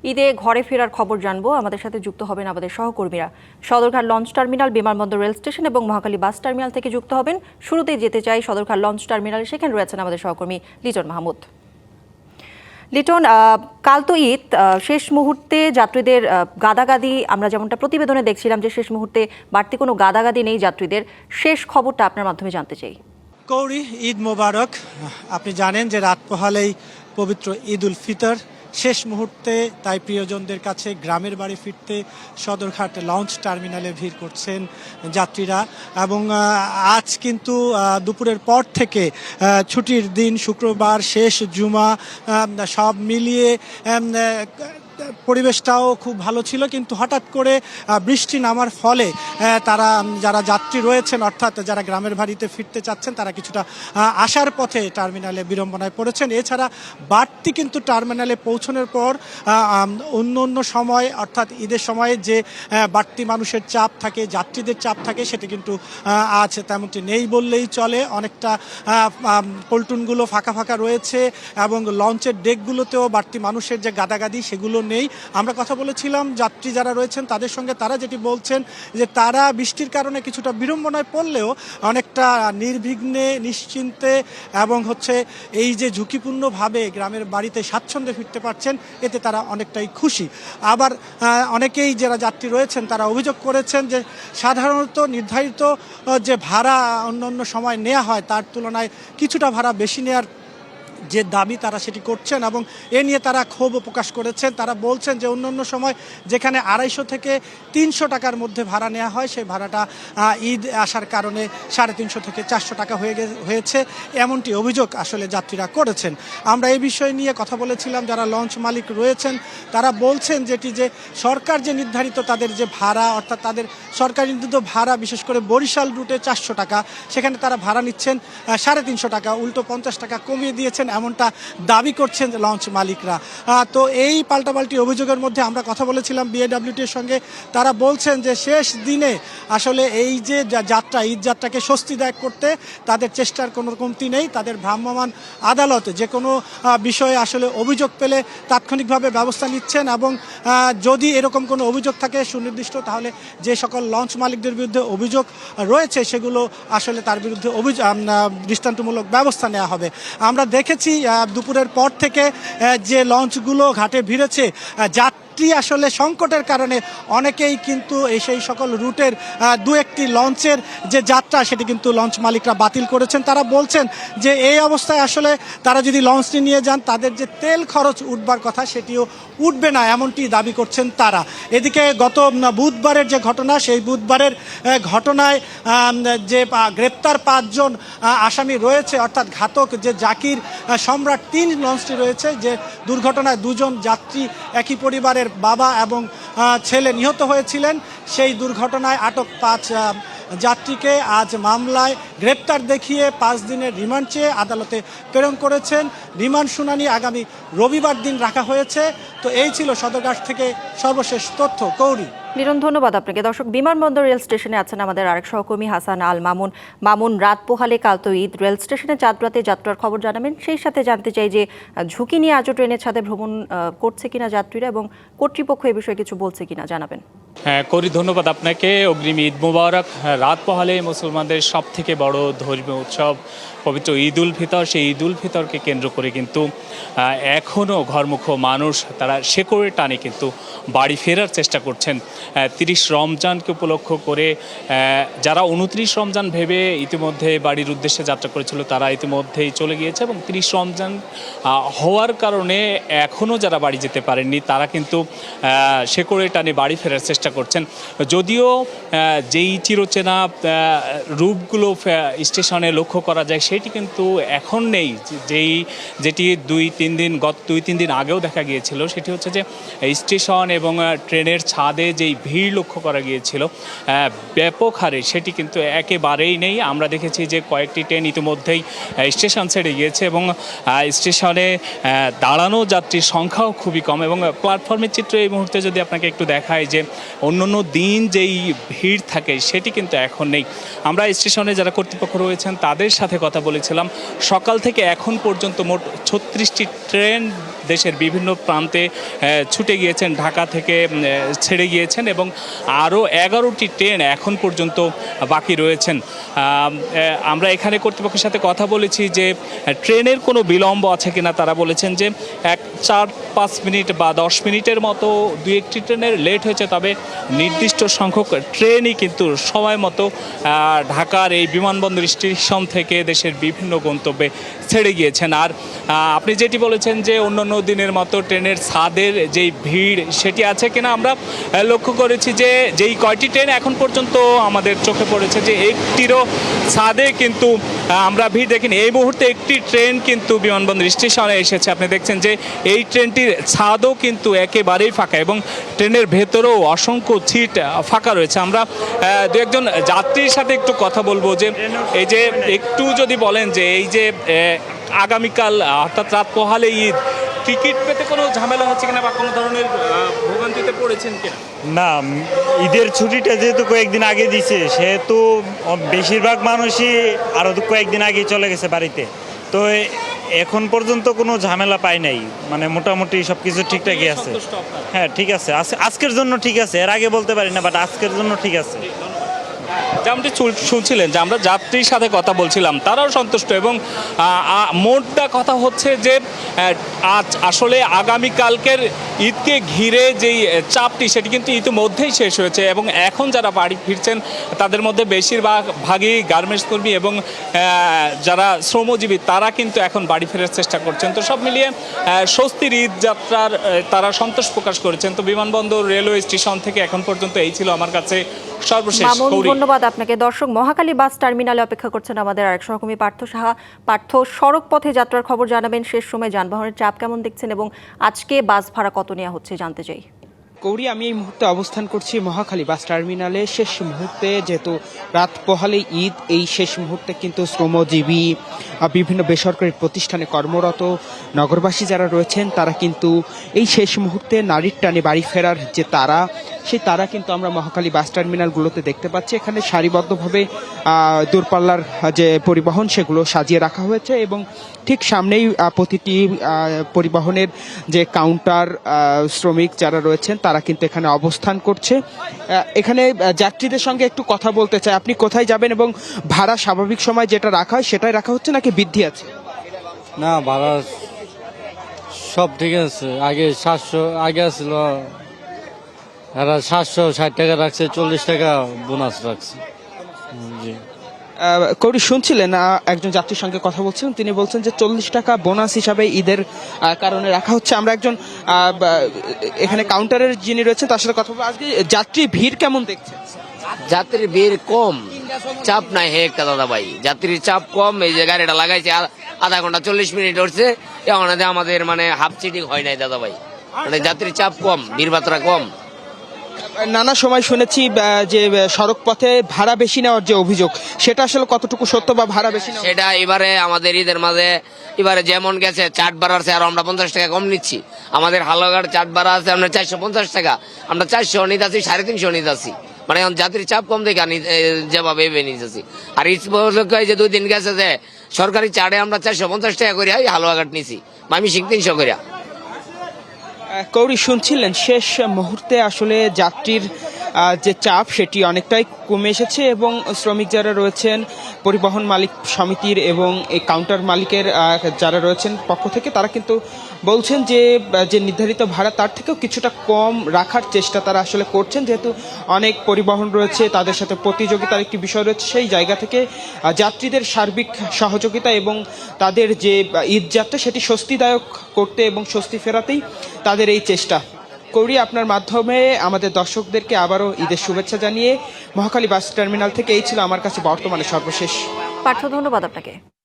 ঈদে ঘরে ফেরার খবর জানবো। আমাদের সাথে যুক্ত হবেন আমাদের সহকর্মীরা। সদরঘাট লঞ্চ টার্মিনাল, বিমানবন্দর রেল স্টেশন এবং মহাখালী বাস টার্মিনাল থেকে যুক্ত হবেন। শুরুতেই যেতে চাই সদরঘাট লঞ্চ টার্মিনালে, সেখানে রয়েছেন আমাদের সহকর্মী লিটন মাহমুদ। লিটন, কাল তো ঈদ, শেষ মুহূর্তে যাত্রীদের গাদাগাদি, আমরা যেমনটা প্রতিবেদনে দেখছিলাম যে শেষ মুহূর্তে বাড়তি কোনো গাদাগাদি নেই যাত্রীদের, শেষ খবরটা আপনার মাধ্যমে জানতে চাই। কৌরি, ঈদ মোবারক। আপনি জানেন যে রাত পোহালেই পবিত্র ঈদ উল ফিতর, শেষ মুহূর্তে তাই প্রিয়জনদের কাছে গ্রামের বাড়ি ফিরতে সদরঘাট লঞ্চ টার্মিনালে ভিড় করছেন যাত্রীরা। এবং আজ কিন্তু দুপুরের পর থেকে ছুটির দিন, শুক্রবার, শেষ জুমা, সব মিলিয়ে পরিবেশটাও খুব ভালো ছিল। কিন্তু হঠাৎ করে বৃষ্টি নামার ফলে তারা যারা যাত্রী রয়েছেন, অর্থাৎ যারা গ্রামের বাড়িতে ফিরতে চাচ্ছেন, তারা কিছুটা আসার পথে টার্মিনালে বিড়ম্বনায় পড়েছেন। এছাড়া বাড়তি কিন্তু টার্মিনালে পৌঁছানোর পর অন্য সময়, অর্থাৎ ঈদের সময়ে যে বাড়তি মানুষের চাপ থাকে, যাত্রীদের চাপ থাকে, সেটা কিন্তু আজ তেমনটি নেই বললেই চলে। অনেকটা পল্টুনগুলো ফাঁকা ফাঁকা রয়েছে এবং লঞ্চের ডেকগুলোতেও বাড়তি মানুষের যে গাদাগাদি, সেগুলো নেই। আমরা কথা বলেছিলাম যাত্রী যারা রয়েছেন তাদের সঙ্গে, তারা যেটি বলছেন যে তারা বৃষ্টির কারণে কিছুটা বিড়ম্বনায় পড়লেও অনেকটা নির্বিঘ্নে, নিশ্চিন্তে এবং এই যে ঝুঁকিপূর্ণভাবে গ্রামের বাড়িতে স্বাচ্ছন্দ্যে ফিরতে পারছেন, এতে তারা অনেকটাই খুশি। আবার অনেকেই যারা যাত্রী রয়েছেন তারা অভিযোগ করেছেন যে সাধারণত নির্ধারিত যে ভাড়া অন্য সময় নেওয়া হয় তার তুলনায় কিছুটা ভাড়া বেশি নেওয়ার যে দাবি তারা সেটি করছেন এবং এ নিয়ে তারা ক্ষোভও প্রকাশ করেছেন। তারা বলছেন যে অন্য সময় যেখানে 250 থেকে 300 টাকার মধ্যে ভাড়া নেওয়া হয়, সেই ভাড়াটা ঈদ আসার কারণে 350 থেকে 400 টাকা হয়েছে, এমনটি অভিযোগ আসলে যাত্রীরা করেছেন। আমরা এই বিষয় নিয়ে কথা বলেছিলাম যারা লঞ্চ মালিক রয়েছেন, তারা বলছেন যেটি যে সরকার যে নির্ধারিত তাদের যে ভাড়া, অর্থাৎ তাদের সরকার নির্ধারিত ভাড়া, বিশেষ করে বরিশাল রুটে 400 টাকা, সেখানে তারা ভাড়া নিচ্ছেন 350 টাকা, উল্টো 50 টাকা কমিয়ে দিয়েছেন, এমনটা দাবি করছেন লঞ্চ মালিকরা। তো এই পাল্টাপাল্টি অভিযোগের মধ্যে আমরা কথা বলেছিলাম বিএডব্লিউটির সঙ্গে। তারা বলছেন যে শেষ দিনে আসলে এই যে যাত্রা, ঈদ যাত্রাকে স্বস্তিদায়ক করতে তাদের চেষ্টার কোনো কমতি নেই। তাদের ভ্রাম্যমাণ আদালত যে কোনো বিষয়ে আসলে অভিযোগ পেলে তাৎক্ষণিকভাবে ব্যবস্থা নিচ্ছেন এবং যদি এরকম কোনো অভিযোগ থাকে সুনির্দিষ্ট, তাহলে যে সকল লঞ্চ মালিকদের বিরুদ্ধে অভিযোগ রয়েছে সেগুলো আসলে তার বিরুদ্ধে দৃষ্টান্তমূলক ব্যবস্থা নেওয়া হবে। আমরা দেখেছি দুপুরের পর থেকে যে লঞ্চগুলো ঘাটে ভিড়েছে, যাত্রী আসলে সংকটের কারণে অনেকেই কিন্তু সেই সকল রুটের দু একটি লঞ্চের যে যাত্রা, সেটি কিন্তু লঞ্চ মালিকরা বাতিল করেছেন। তারা বলছেন যে এই অবস্থায় আসলে তারা যদি লঞ্চটি নিয়ে যান, তাদের যে তেল খরচ উঠবার কথা সেটিও উঠবে না, এমনটি দাবি করছেন তারা। এদিকে গত বুধবারের যে ঘটনা, সেই বুধবারের ঘটনায় যে গ্রেপ্তার 5 জন আসামি রয়েছে, অর্থাৎ ঘাতক যে জাকির সম্রাট 3 লঞ্চটি রয়েছে, যে দুর্ঘটনায় 2 জন যাত্রী একই পরিবারের বাবা এবং ছেলে নিহত হয়েছিলেন, সেই দুর্ঘটনায় আটক 5 যাত্রীকে আজ মামলায় গ্রেপ্তার দেখিয়ে 5 দিনের রিমান্ড চেয়ে আদালতে প্রেরণ করেছেন। রিমান্ড শুনানি আগামী রবিবার দিন রাখা হয়েছে। তো এই ছিল সদরঘাট থেকে সর্বশেষ তথ্য। কৌরি। লিটন, ধন্যবাদ আপনাকে। দর্শক, বিমানবন্দর রেল স্টেশনে আছেন আমাদের আরেক সহকর্মী হাসান আল মামুন। মামুন, রাত পোহালে কাল তো ঈদ, রেল স্টেশনে চাঁদ রাতে যাত্রার খবর জানাবেন। সেই সাথে জানতে চাই যে ঝুঁকি নিয়ে আজও ট্রেনের ছাদে ভ্রমণ করছে কিনা যাত্রীরা এবং কর্তৃপক্ষ এ বিষয়ে কিছু বলছে কিনা জানাবেন। হ্যাঁ করি, ধন্যবাদ আপনাকে। অগ্রিম ঈদ মোবারক। রাত পোহালে মুসলমানদের সব থেকে বড় ধর্মীয় উৎসব পবিত্র ঈদ উল ফিতর, সেই ঈদ উল ফিতরকে কেন্দ্র করে কিন্তু এখনও ঘরমুখ মানুষ তারা শেকড়ের টানে কিন্তু বাড়ি ফেরার চেষ্টা করছেন। 30 রমজানকে উপলক্ষ করে যারা 29 রমজান ভেবে ইতিমধ্যে বাড়ির উদ্দেশ্যে যাত্রা করেছিল, তারা ইতিমধ্যেই চলে গিয়েছে এবং 30 রমজান হওয়ার কারণে এখনও যারা বাড়ি যেতে পারেননি, তারা কিন্তু শেকড়ের টানে বাড়ি ফেরার চেষ্টা করছেন। যদিও যেই চিরচেনা রূপগুলো স্টেশনে লক্ষ্য করা যায়, সেটি কিন্তু এখন নেই। যেটি গত 2-3 দিন আগেও দেখা গিয়েছিল, সেটি হচ্ছে যে স্টেশন এবং ট্রেনের ছাদে যেই ভিড় লক্ষ্য করা গিয়েছিল ব্যাপক হারে, সেটি কিন্তু একেবারেই নেই। আমরা দেখেছি যে কয়েকটি ট্রেন ইতিমধ্যেই স্টেশন ছেড়ে গিয়েছে এবং স্টেশনে দাঁড়ানো যাত্রীর সংখ্যাও খুবই কম। এবং প্ল্যাটফর্মের চিত্র এই মুহূর্তে যদি আপনাকে একটু দেখায়, যে অন্য দিন যেই ভিড় থাকে সেটি কিন্তু এখন নেই। আমরা স্টেশনে যারা কর্তৃপক্ষ রয়েছেন তাদের সাথে কথা বলেছিলাম, সকাল থেকে এখন পর্যন্ত মোট 36টি ট্রেন দেশের বিভিন্ন প্রান্তে ছুটে গিয়েছেন, ঢাকা থেকে ছেড়ে গিয়েছেন এবং আরও 11টি ট্রেন এখন পর্যন্ত বাকি রয়েছেন। আমরা এখানে কর্তৃপক্ষের সাথে কথা বলেছি যে ট্রেনের কোনো বিলম্ব আছে কিনা। তারা বলেছেন যে 4-5 মিনিট বা 10 মিনিটের মতো দু একটি ট্রেনের লেট হয়েছে, তবে নির্দিষ্ট সংখ্যক ট্রেনই কিন্তু সময় মতো ঢাকার এই বিমানবন্দর স্টেশন থেকে দেশের বিভিন্ন গন্তব্যে ছেড়ে গিয়েছেন। আর আপনি যেটি বলেছেন যে অন্যান্য দিনের মতো ট্রেনের ছাদের যেই ভিড় সেটি আছে কিনা, আমরা লক্ষ্য করেছি যে যেই কয়টি ট্রেন এখন পর্যন্ত আমাদের চোখে পড়েছে যে একটিরও ছাদে কিন্তু আমরা ভিড় দেখিনি। এই মুহূর্তে একটি ট্রেন কিন্তু বিমানবন্দর স্টেশনে এসেছে। আপনি দেখছেন যে এই ট্রেনটির ছাদও কিন্তু একেবারেই ফাঁকা এবং ট্রেনের ভেতরেও অসংখ্য সিট ফাঁকা রয়েছে। আমরা দু একজন যাত্রীর সাথে একটু কথা বলবো যে এই যে একটু যদি বলেন যে এই যে আগামীকাল অর্থাৎ রাত পোহালে ঈদ, টিকিট পেতে কোনো ঝামেলা হচ্ছে কিনা বা কোনো ধরনের ভোগান্তিতে পড়েছেন কিনা? না, ঈদের ছুটিটা যেহেতু কয়েকদিন আগে দিছে সেহেতু বেশিরভাগ মানুষই আরও কয়েকদিন আগে চলে গেছে বাড়িতে। তো এখন পর্যন্ত কোনো ঝামেলা পাই নাই, মানে মোটামুটি সব কিছু ঠিকঠাকই আছে। হ্যাঁ, ঠিক আছে, আজকের জন্য ঠিক আছে, এর আগে বলতে পারি না, বাট আজকের জন্য ঠিক আছে। যেমনটি শুনছিলেন যে আমরা যাত্রীর সাথে কথা বলছিলাম, তারাও সন্তুষ্ট এবং মোটটা কথা হচ্ছে যে আজ আসলে আগামীকালকের ঈদকে ঘিরে যেই চাপটি সেটি কিন্তু ইতিমধ্যেই শেষ হয়েছে এবং এখন যারা বাড়ি ফিরছেন তাদের মধ্যে বেশিরভাগই গার্মেন্টস কর্মী এবং যারা শ্রমজীবী তারা কিন্তু এখন বাড়ি ফেরার চেষ্টা করছেন। তো সব মিলিয়ে স্বস্তির ঈদ যাত্রার তারা সন্তোষ প্রকাশ করেছেন। তো বিমানবন্দর রেলওয়ে স্টেশন থেকে এখন পর্যন্ত এই ছিল আমার কাছে সর্বশেষ। ধন্যবাদ আপনাকে। দর্শক, মহাখালী বাস টার্মিনালে অপেক্ষা করছেন আমাদের আরেক সহকর্মী পার্থ সাহা। পার্থ, সড়ক পথে যাত্রার খবর জানাবেন, শেষ সময় যানবাহনের চাপ কেমন দেখছেন এবং আজকে বাস ভাড়া কত নেওয়া হচ্ছে জানতে চাই। গৌরী, আমি এই মুহূর্তে অবস্থান করছি মহাখালী বাস টার্মিনালে। শেষ মুহূর্তে, যেহেতু রাত পোহালে ঈদ, এই শেষ মুহূর্তে কিন্তু শ্রমজীবী, বিভিন্ন বেসরকারি প্রতিষ্ঠানে কর্মরত নগরবাসী যারা রয়েছেন তারা কিন্তু এই শেষ মুহূর্তে নারীর টানে বাড়ি ফেরার যে সেই তারা কিন্তু আমরা মহাখালী বাস টার্মিনালগুলোতে দেখতে পাচ্ছি। এখানে সারিবদ্ধভাবে দূরপাল্লার যে পরিবহন সেগুলো সাজিয়ে রাখা হয়েছে এবং ঠিক সামনেই প্রতিটি পরিবহনের যে কাউন্টার শ্রমিক যারা রয়েছেন তারা কিন্তু এখানে অবস্থান করছে। এখানে যাত্রীদের সঙ্গে একটু কথা বলতে চাই। আপনি কোথায় যাবেন এবং ভাড়া স্বাভাবিক সময় যেটা রাখা হয় সেটাই রাখা হচ্ছে নাকি বৃদ্ধি আছে? না, ভাড়া সব ঠিক আছে। আগে 700 আগে আসছিল, এরা 760 টাকা রাখছে, 40 টাকা বোনাস রাখছে। জি, কৌরি, শুনছিলেন একজন যাত্রীর সঙ্গে কথা বলছিলেন, তিনি বলছেন যে 40 টাকা বোনাস হিসাবে ঈদের কারণে রাখা হচ্ছে। আমরা একজন এখানে কাউন্টারের যিনি রয়েছেন তার সাথে কথা বলবো। আজকে যাত্রীর ভিড় কেমন দেখছেন? যাত্রীর ভিড় কম, চাপ নাই হে একটা দাদা ভাই, যাত্রীর চাপ কম। এই যে গাড়িটা লাগাইছে আধা ঘন্টা 40 মিনিট উঠছে, এখন আমাদের মানে হাফ সিটিং হয় নাই দাদা ভাই, মানে যাত্রীর চাপ কম, ভিড় মাত্রা কম। নানা সময় শুনেছি যে সড়ক পথে ভাড়া বেশি নেওয়ার যে অভিযোগ, সেটা আসলে কতটুকু সত্য বা ভাড়া বেশি নেওয়া? সেটা এবারে আমাদের ঈদের মাঝে এবারে যেমন গেছে চাট ভাড়া আছে, আর আমরা 50 টাকা কম নিচ্ছি। আমাদের হালুয়াঘাট চাট ভাড়া আছে আমরা 450 টাকা, আমরা 400 নিতে আছি, 350 নিতে আছি। মানে এখন যাত্রীর চাপ কম দেখে যেভাবে নিতেছি। আর ঈদ যে 2 দিন গেছে যে সরকারি চাটে আমরা 450 টাকা করে হালুয়াঘাট নিছি, আমি 300 করে। কৌরি, শুনছিলেন শেষ মুহূর্তে আসলে যাত্রীর যে চাপ সেটি অনেকটাই কমে এসেছে এবং শ্রমিক যারা রয়েছেন, পরিবহন মালিক সমিতির এবং এই কাউন্টার মালিকের যারা রয়েছেন পক্ষ থেকে তারা কিন্তু বলছেন যে নির্ধারিত ভাড়া তার থেকেও কিছুটা কম রাখার চেষ্টা তারা আসলে করছেন। যেহেতু অনেক পরিবহন রয়েছে, তাদের সাথে প্রতিযোগিতার একটি বিষয় রয়েছে, সেই জায়গা থেকে যাত্রীদের সার্বিক সহযোগিতা এবং তাদের যে ঈদ যাত্রা সেটি স্বস্তিদায়ক করতে এবং স্বস্তি ফেরাতেই তাদের এই চেষ্টা। কৌরি, আপনার মাধ্যমে আমাদের দর্শকদেরকে আবারও ঈদের শুভেচ্ছা জানিয়ে মহাখালী বাস টার্মিনাল থেকে এই ছিল আমার কাছে বর্তমানে সর্বশেষ। পার্থ, ধন্যবাদ আপনাকে।